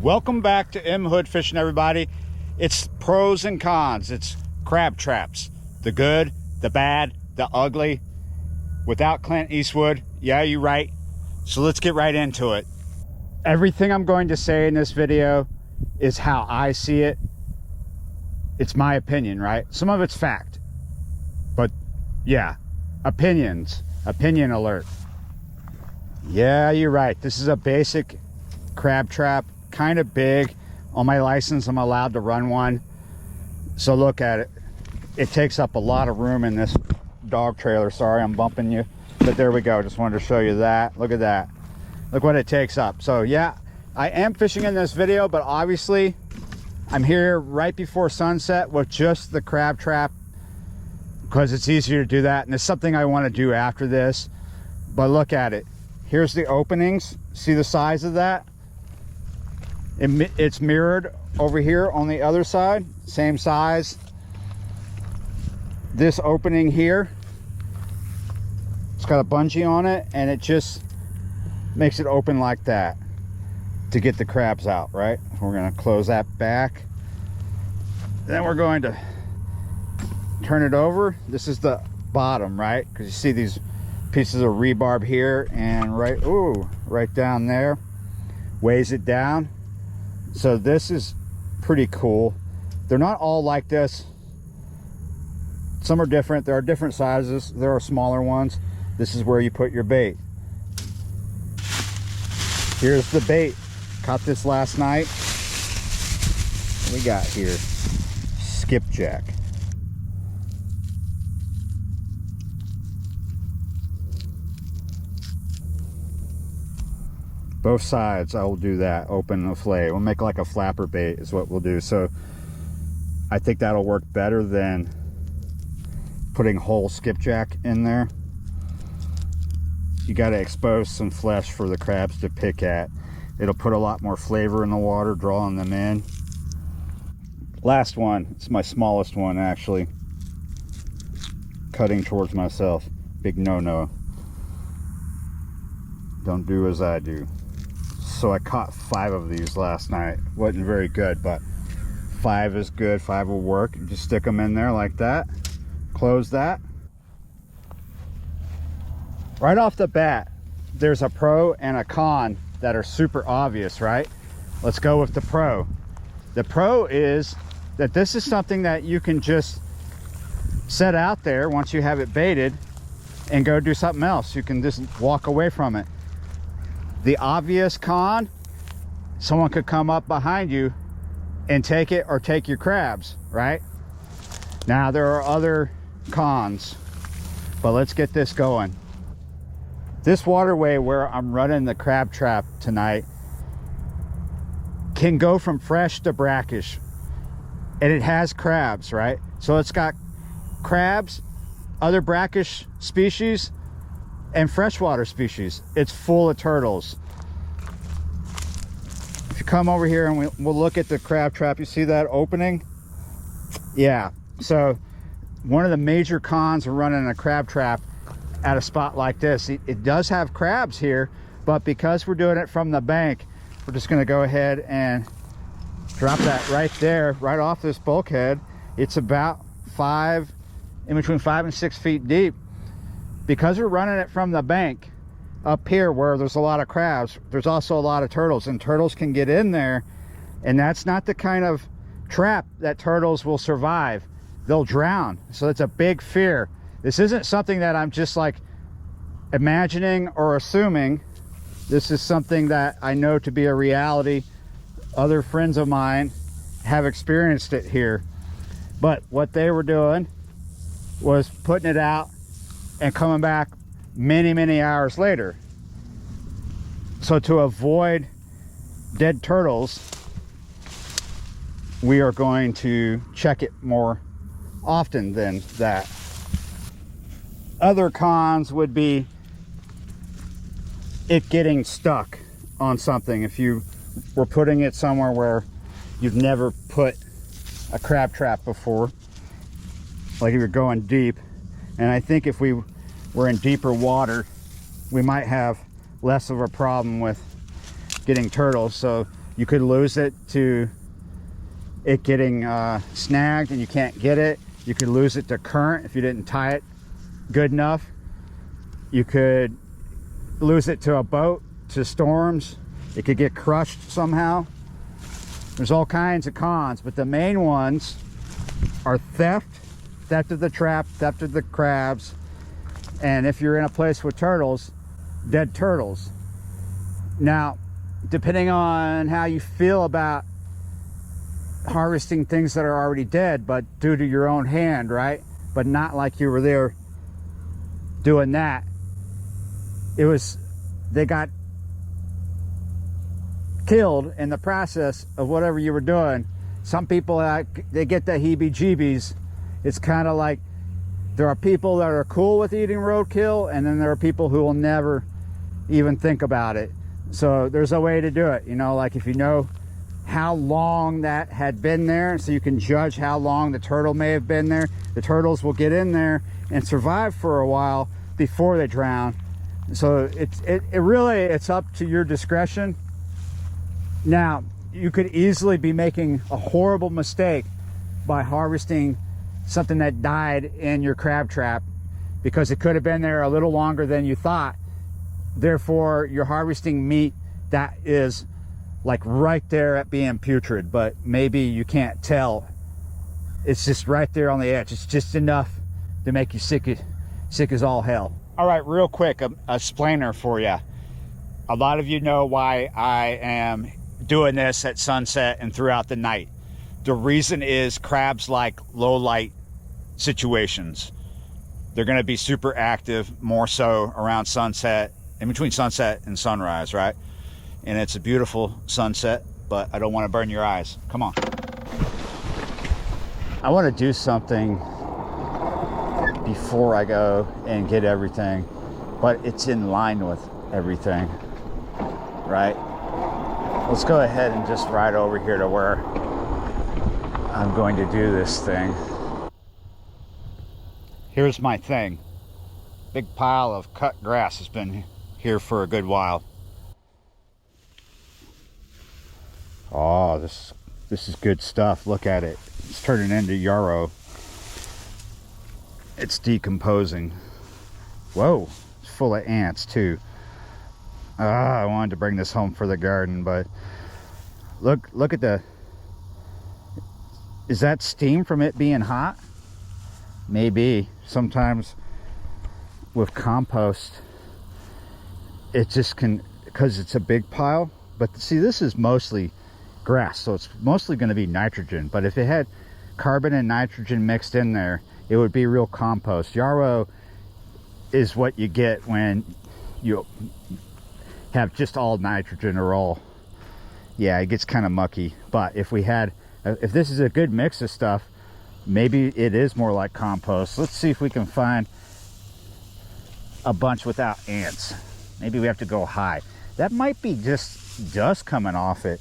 Welcome back to M Hood Fishing, everybody. It's pros and cons. It's crab traps. The good, the bad, the ugly. Without Clint Eastwood. Yeah, you're right. So let's get right into it. Everything I'm going to say in this video is how I see it. It's my opinion, right? Some of it's fact. But yeah, opinions. Opinion alert. Yeah, you're right. This is a basic crab trap. Kind of big. On my license, I'm allowed to run one. So look at it. It takes up a lot of room in this dog trailer. Sorry, I'm bumping you. But there we go. Just wanted to show you that. Look at that. Look what it takes up. So yeah, I am fishing in this video, but obviously I'm here right before sunset with just the crab trap because it's easier to do that. And it's something I want to do after this. But look at it. Here's the openings. See the size of that? It's mirrored over here on the other side, same size. This opening here, it's got a bungee on it, and it just makes it open like that to get the crabs out, right? We're going to close that back. Then we're going to turn it over. This is the bottom, right? Because you see these pieces of rebarb here and right down there. Weighs it down. So this is pretty cool. They're not all like this. Some are different. There are different sizes. There are smaller ones. This is where you put your bait. Here's the bait. Caught this last night. What we got here? Skipjack. Both sides I will do that. Open the fillet. We'll make like a flapper bait is what we'll do. So I think that'll work better than putting whole skipjack in there. You got to expose some flesh for the crabs to pick at. It'll put a lot more flavor in the water, drawing them in. Last one. It's my smallest one, actually. Cutting towards myself. Big no-no. Don't do as I do. So I caught 5 of these last night. Wasn't very good, but 5 is good. 5 will work. You just stick them in there like that. Close that. Right off the bat, there's a pro and a con that are super obvious, right? Let's go with the pro. The pro is that this is something that you can just set out there once you have it baited and go do something else. You can just walk away from it. The obvious con, someone could come up behind you and take it or take your crabs, right? Now there are other cons, but let's get this going. This waterway where I'm running the crab trap tonight can go from fresh to brackish, and it has crabs, right? So it's got crabs, other brackish species, and freshwater species. It's full of turtles. If you come over here and we'll look at the crab trap, you see that opening? Yeah. So one of the major cons of running a crab trap at a spot like this, it does have crabs here, but because we're doing it from the bank, we're just going to go ahead and drop that right there, right off this bulkhead. It's about in between 5 and 6 feet deep. Because we're running it from the bank up here where there's a lot of crabs, there's also a lot of turtles, and turtles can get in there, and that's not the kind of trap that turtles will survive. They'll drown. So it's a big fear. This isn't something that I'm just like imagining or assuming. This is something that I know to be a reality. Other friends of mine have experienced it here. But what they were doing was putting it out and coming back many hours later. So to avoid dead turtles, we are going to check it more often than that. Other cons would be it getting stuck on something. If you were putting it somewhere where you've never put a crab trap before, like if you're going deep, and I think if we were in deeper water, we might have less of a problem with getting turtles. So You could lose it to it getting snagged and you can't get it. You could lose it to current if you didn't tie it good enough. You could lose it to a boat, to storms. It could get crushed somehow. There's all kinds of cons, but the main ones are theft of the trap, theft of the crabs, and if you're in a place with turtles, dead turtles. Now, depending on how you feel about harvesting things that are already dead, but due to your own hand, right? But not like you were there doing that. They got killed in the process of whatever you were doing. Some people, they get the heebie-jeebies. It's kind of like there are people that are cool with eating roadkill, and then there are people who will never even think about it. So there's a way to do it, you know, like if you know how long that had been there, so you can judge how long the turtle may have been there. The turtles will get in there and survive for a while before they drown. So it's up to your discretion. Now, you could easily be making a horrible mistake by harvesting something that died in your crab trap because it could have been there a little longer than you thought. Therefore, you're harvesting meat that is like right there at being putrid, but maybe you can't tell. It's just right there on the edge. It's just enough to make you sick as all hell. All right, real quick, a explainer for you. A lot of you know why I am doing this at sunset and throughout the night. The reason is crabs like low light situations. They're going to be super active, more so around sunset, in between sunset and sunrise, right? And it's a beautiful sunset, but I don't want to burn your eyes. Come on. I want to do something before I go and get everything, but it's in line with everything, right? Let's go ahead and just ride over here to where I'm going to do this thing. Here's my thing. Big pile of cut grass has been here for a good while. Oh, this is good stuff. Look at it. It's turning into yarrow. It's decomposing. Whoa, it's full of ants too. I wanted to bring this home for the garden, but look at is that steam from it being hot? Maybe. Sometimes with compost, it just can, because it's a big pile. But see, this is mostly grass, so it's mostly going to be nitrogen. But if it had carbon and nitrogen mixed in there, it would be real compost. Yarrow is what you get when you have just all nitrogen or all, yeah, it gets kind of mucky. But if this is a good mix of stuff, maybe it is more like compost. Let's see if we can find a bunch without ants. Maybe we have to go high. That might be just dust coming off it.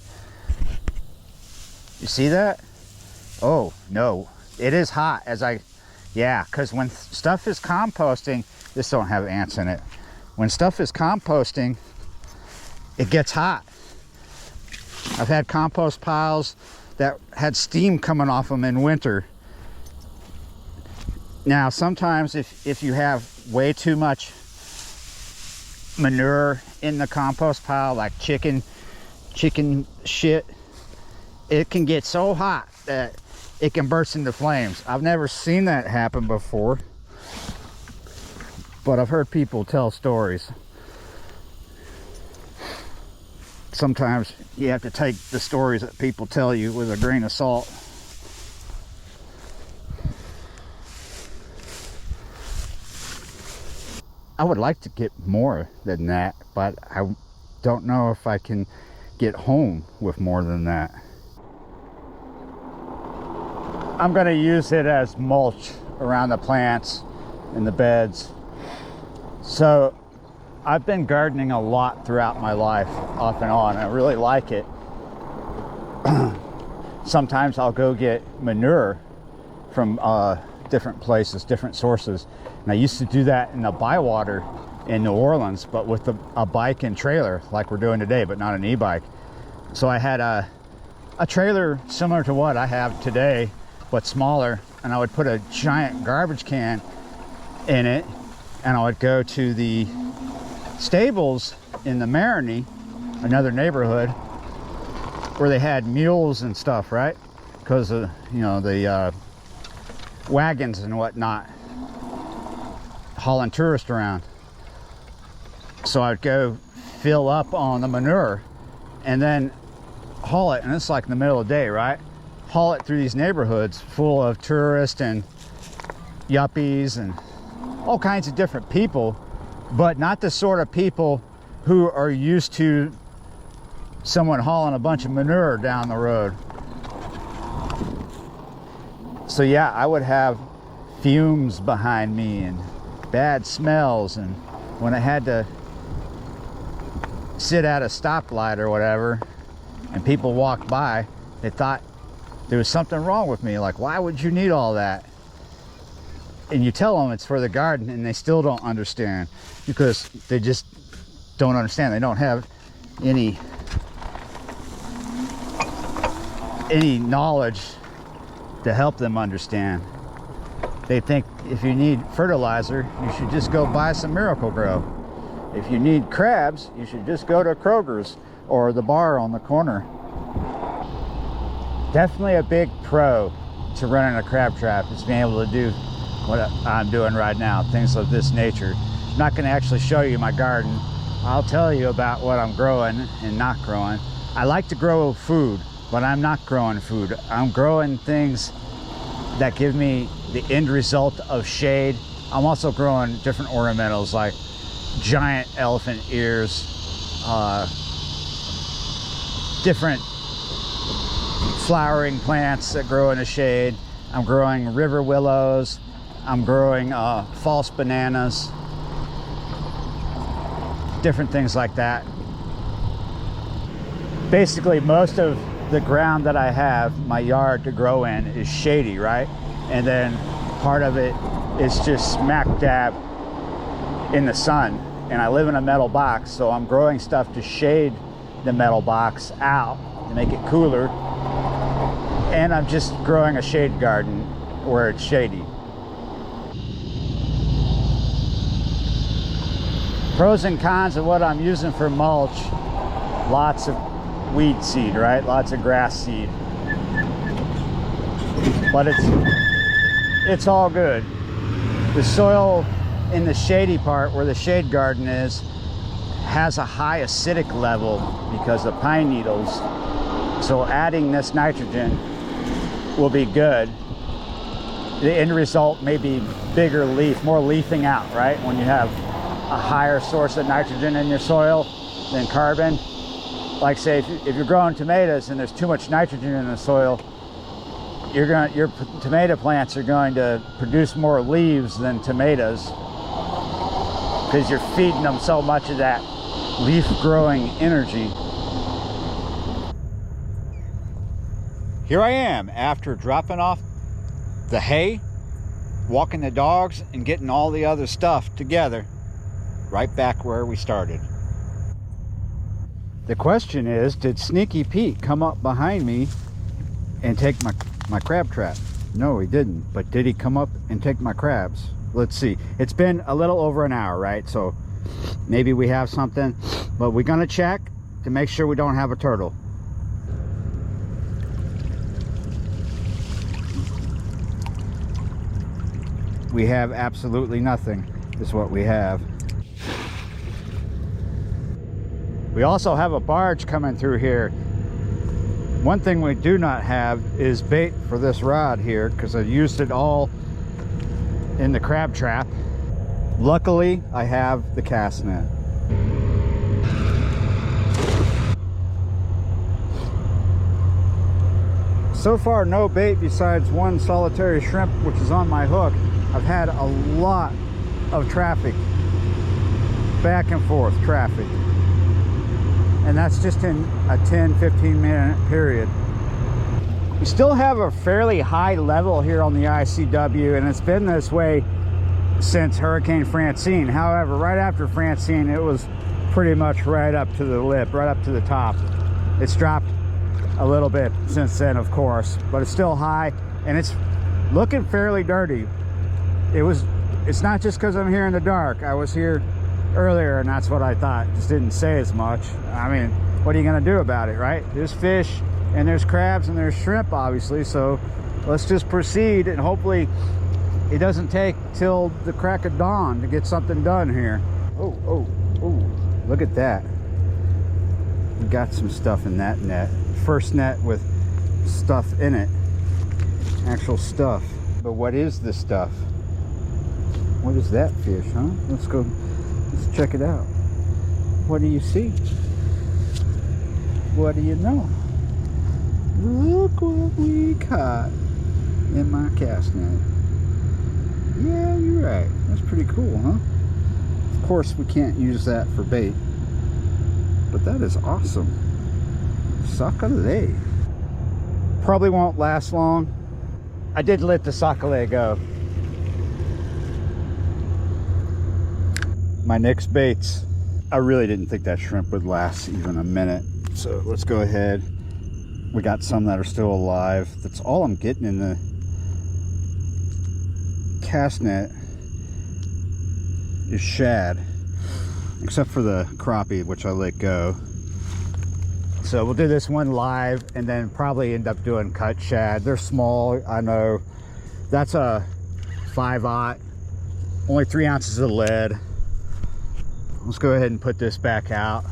You see that? Oh no, it is hot. Yeah, because when stuff is composting, this don't have ants in it. When stuff is composting, it gets hot. I've had compost piles that had steam coming off them in winter. Now, sometimes if you have way too much manure in the compost pile, like chicken shit, it can get so hot that it can burst into flames. I've never seen that happen before, but I've heard people tell stories. Sometimes you have to take the stories that people tell you with a grain of salt. I would like to get more than that, but I don't know if I can get home with more than that. I'm going to use it as mulch around the plants and the beds. So I've been gardening a lot throughout my life, off and on. I really like it. Sometimes I'll go get manure from different places, different sources. And I used to do that in the Bywater in New Orleans, but with a bike and trailer like we're doing today, but not an e-bike. So I had a trailer similar to what I have today, but smaller, and I would put a giant garbage can in it, and I would go to the stables in the Marigny, another neighborhood, where they had mules and stuff, right? Because of, you know, the wagons and whatnot hauling tourists around. So I'd go fill up on the manure and then haul it, and it's like in the middle of the day, right? Haul it through these neighborhoods full of tourists and yuppies and all kinds of different people, but not the sort of people who are used to someone hauling a bunch of manure down the road. So yeah, I would have fumes behind me and bad smells, and when I had to sit at a stoplight or whatever and people walked by, they thought there was something wrong with me. Like, why would you need all that? And you tell them it's for the garden, and they still don't understand, because they just don't understand. They don't have any knowledge to help them understand. They think if you need fertilizer, you should just go buy some Miracle-Gro. If you need crabs, you should just go to Kroger's or the bar on the corner. Definitely a big pro to running a crab trap is being able to do what I'm doing right now, things of this nature. I'm not going to actually show you my garden. I'll tell you about what I'm growing and not growing. I like to grow food, but I'm not growing food. I'm growing things that give me the end result of shade. I'm also growing different ornamentals like giant elephant ears, different flowering plants that grow in the shade. I'm growing river willows. I'm growing false bananas, different things like that. Basically, most of the ground that I have my yard to grow in is shady, right? And then part of it is just smack dab in the sun. And I live in a metal box, so I'm growing stuff to shade the metal box out to make it cooler. And I'm just growing a shade garden where it's shady. Pros and cons of what I'm using for mulch: lots of weed seed, right? Lots of grass seed. But it's all good. The soil in the shady part where the shade garden is has a high acidic level because of pine needles. So adding this nitrogen will be good. The end result may be bigger leaf, more leafing out, right? When you have a higher source of nitrogen in your soil than carbon. Like say if you're growing tomatoes and there's too much nitrogen in the soil, your tomato plants are going to produce more leaves than tomatoes, because you're feeding them so much of that leaf growing energy. Here I am after dropping off the hay, walking the dogs, and getting all the other stuff together, right back where we started. The question is, did Sneaky Pete come up behind me and take my crab trap? No, he didn't. But did he come up and take my crabs? Let's see. It's been a little over an hour, right? So maybe we have something, but we're gonna check to make sure we don't have a turtle. We have absolutely nothing, is what we have. We also have a barge coming through here. One thing we do not have is bait for this rod here, because I used it all in the crab trap. Luckily, I have the cast net. So far, no bait besides one solitary shrimp, which is on my hook. I've had a lot of traffic, back and forth traffic. And that's just in a 10-15 minute period. We still have a fairly high level here on the ICW, and it's been this way since Hurricane Francine. However, right after Francine, it was pretty much right up to the lip, right up to the top. It's dropped a little bit since then, of course, but it's still high and it's looking fairly dirty. It's not just because I'm here in the dark. I was here earlier and that's what I thought. Just didn't say as much. I mean, what are you gonna do about it, right? There's fish and there's crabs and there's shrimp, obviously, so let's just proceed, and hopefully it doesn't take till the crack of dawn to get something done here. Oh, look at that. We got some stuff in that net. First net with stuff in it, actual stuff. But what is this stuff? What is that fish, huh? Let's check it out. What do you see? What do you know? Look what we caught in my cast net. Yeah, you're right. That's pretty cool, huh? Of course, we can't use that for bait, but that is awesome. Sac-a-lait. Probably won't last long. I did let the sac-a-lait go. My next baits. I really didn't think that shrimp would last even a minute. So let's go ahead. We got some that are still alive. That's all I'm getting in the cast net is shad, except for the crappie, which I let go. So we'll do this one live and then probably end up doing cut shad. They're small, I know. That's a 5/0, only 3 ounces of lead. Let's go ahead and put this back out.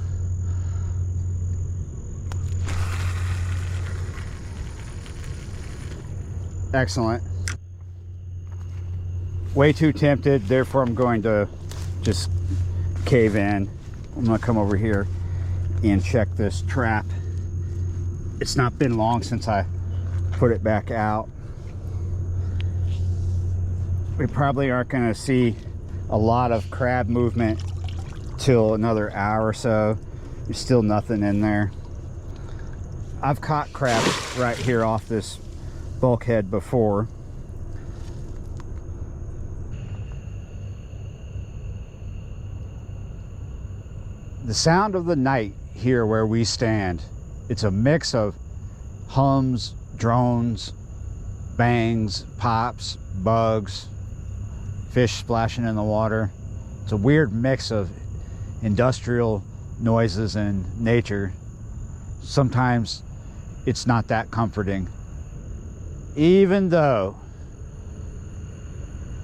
Excellent. Way too tempted, therefore I'm going to just cave in. I'm gonna come over here and check this trap. It's not been long since I put it back out. We probably aren't gonna see a lot of crab movement till another hour or so. There's still nothing in there. I've caught crab right here off this bulkhead before. The sound of the night here where we stand, it's a mix of hums, drones, bangs, pops, bugs, fish splashing in the water. It's a weird mix of industrial noises and nature. Sometimes it's not that comforting. Even though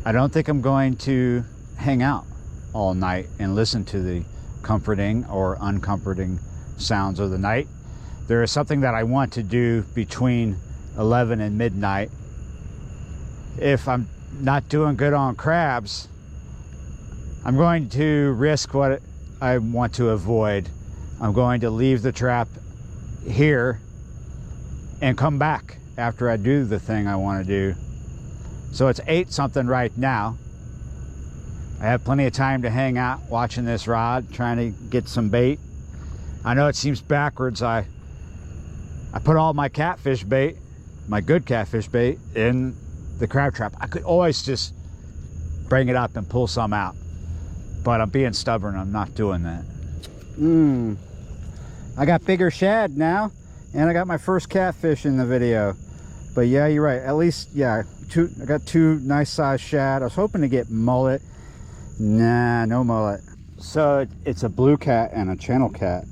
I don't think I'm going to hang out all night and listen to the comforting or uncomforting sounds of the night. There is something that I want to do between 11 and midnight. If I'm not doing good on crabs, I'm going to risk what I want to avoid. I'm going to leave the trap here and come back after I do the thing I want to do. So it's 8 something right now. I have plenty of time to hang out watching this rod, trying to get some bait. I know it seems backwards. I put all my catfish bait, my good catfish bait, in the crab trap. I could always just bring it up and pull some out, but I'm being stubborn. I'm not doing that. I got bigger shad now, and I got my first catfish in the video. But yeah, you're right. At least, yeah, I got 2 nice sized shad. I was hoping to get mullet. Nah, no mullet. So it's a blue cat and a channel cat.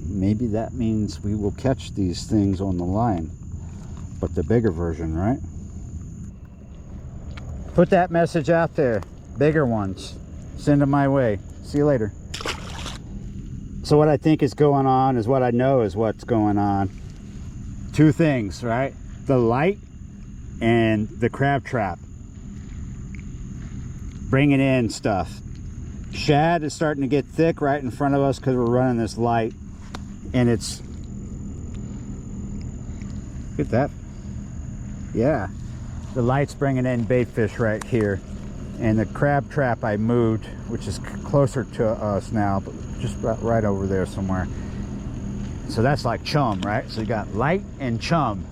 Maybe that means we will catch these things on the line, but the bigger version, right? Put that message out there. Bigger ones, send them my way. See you later. So what I think is going on is what I know is what's going on. 2 things, right? The light and the crab trap. Bringing in stuff. Shad is starting to get thick right in front of us because we're running this light, and it's, look at that. Yeah, the light's bringing in bait fish right here, and the crab trap I moved, which is closer to us now, but just right over there somewhere. So that's like chum, right? So you got light and chum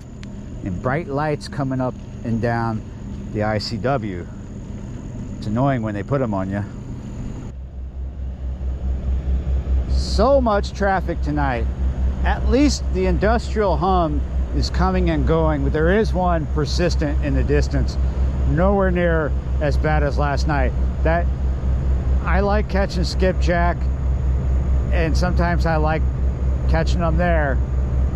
and bright lights coming up and down the ICW. It's annoying when they put them on you. So much traffic tonight. At least the industrial hum is coming and going, but there is one persistent in the distance. Nowhere near as bad as last night. That I like catching skipjack, and sometimes I like catching them there,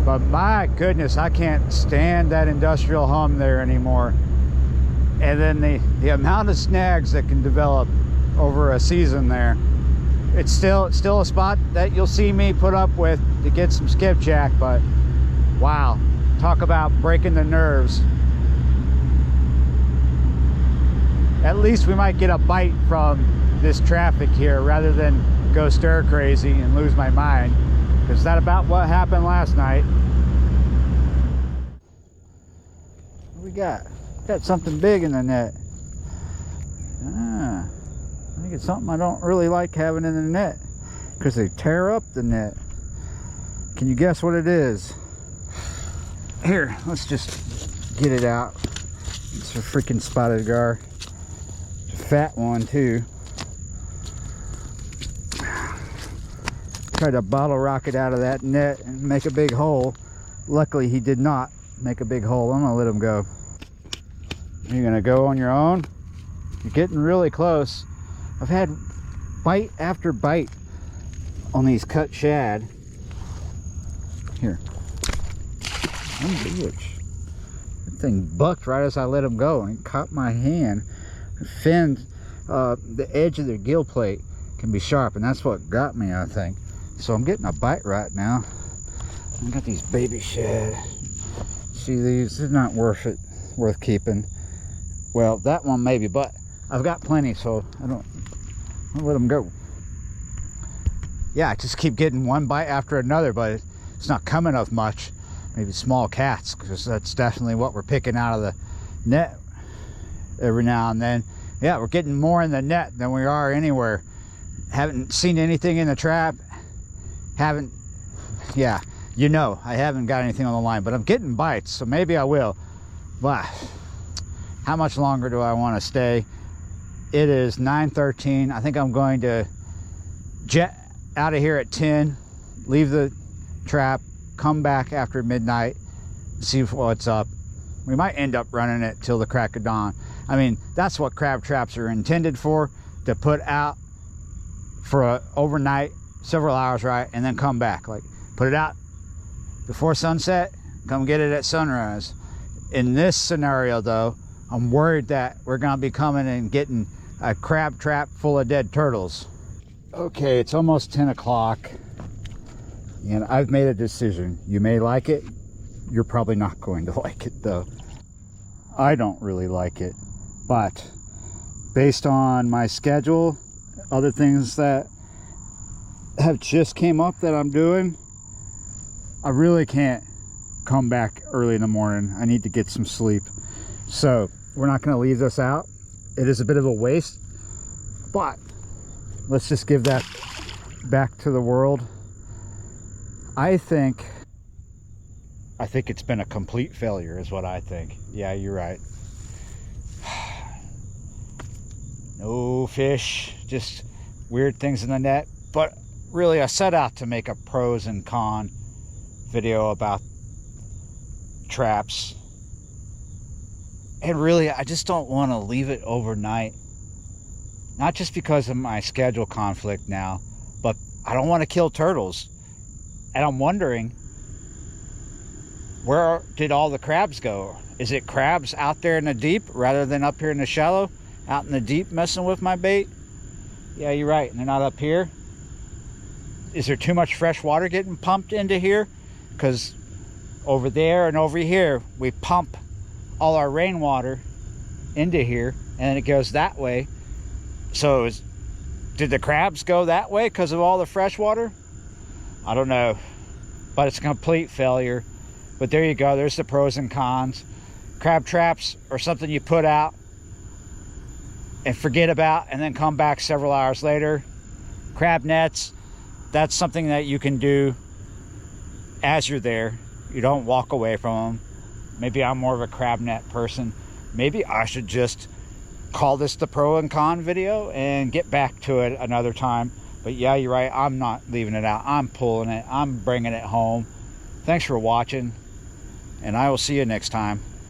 but my goodness, I can't stand that industrial hum there anymore. And then the amount of snags that can develop over a season there. It's still a spot that you'll see me put up with to get some skipjack, but wow, talk about breaking the nerves. At least we might get a bite from this traffic here rather than go stir crazy and lose my mind, because that about what happened last night. What we got something big in the net. I think it's something I don't really like having in the net, because they tear up the net. Can you guess what it is? Here, let's just get it out. It's a freaking spotted gar. It's a fat one too. Tried to bottle rocket out of that net and make a big hole. Luckily he did not make a big hole. I'm gonna let him go. You're gonna go on your own? You're getting really close. I've had bite after bite on these cut shad. Here. That thing bucked right as I let him go, and it caught my hand. The fins, the edge of their gill plate can be sharp, and that's what got me, I think. So I'm getting a bite right now. I got these baby shad. See these? They're not worth keeping. Well, that one maybe, but I've got plenty, so I'll let them go. Yeah, I just keep getting one bite after another, but it's not coming of much. Maybe small cats, because that's definitely what we're picking out of the net every now and then. Yeah, we're getting more in the net than we are anywhere. Haven't seen anything in the trap. Yeah, you know, I haven't got anything on the line, but I'm getting bites, so maybe I will. But how much longer do I want to stay? It is 9:13. I think I'm going to jet out of here at 10, leave the trap, come back after midnight, see what's up. We might end up running it till the crack of dawn. I mean, that's what crab traps are intended for, to put out for overnight, several hours, right, and then come back. Like, put it out before sunset, come get it at sunrise. In this scenario though, I'm worried that we're gonna be coming and getting a crab trap full of dead turtles. Okay, it's almost 10 o'clock and I've made a decision. You may like it, you're probably not going to like it though. I don't really like it, but based on my schedule, other things that have just came up that I'm doing, I really can't come back early in the morning. I need to get some sleep. So we're not going to leave this out. It is a bit of a waste, but let's just give that back to the world. I think it's been a complete failure is what I think. Yeah, you're right. No fish, just weird things in the net. But really, I set out to make a pros and con video about traps. And really, I just don't want to leave it overnight. Not just because of my schedule conflict now, but I don't want to kill turtles. And I'm wondering, where did all the crabs go? Is it crabs out there in the deep rather than up here in the shallow? Out in the deep messing with my bait? Yeah, you're right. And they're not up here. Is there too much fresh water getting pumped into here? Because over there and over here, we pump all our rainwater into here, and it goes that way. So did the crabs go that way because of all the fresh water? I don't know, but it's a complete failure. But there you go, there's the pros and cons. Crab traps are something you put out and forget about and then come back several hours later. Crab nets, that's something that you can do as you're there. You don't walk away from them. Maybe I'm more of a crab net person. Maybe I should just call this the pro and con video and get back to it another time. But yeah, you're right, I'm not leaving it out. I'm pulling it, I'm bringing it home. Thanks for watching, and I will see you next time.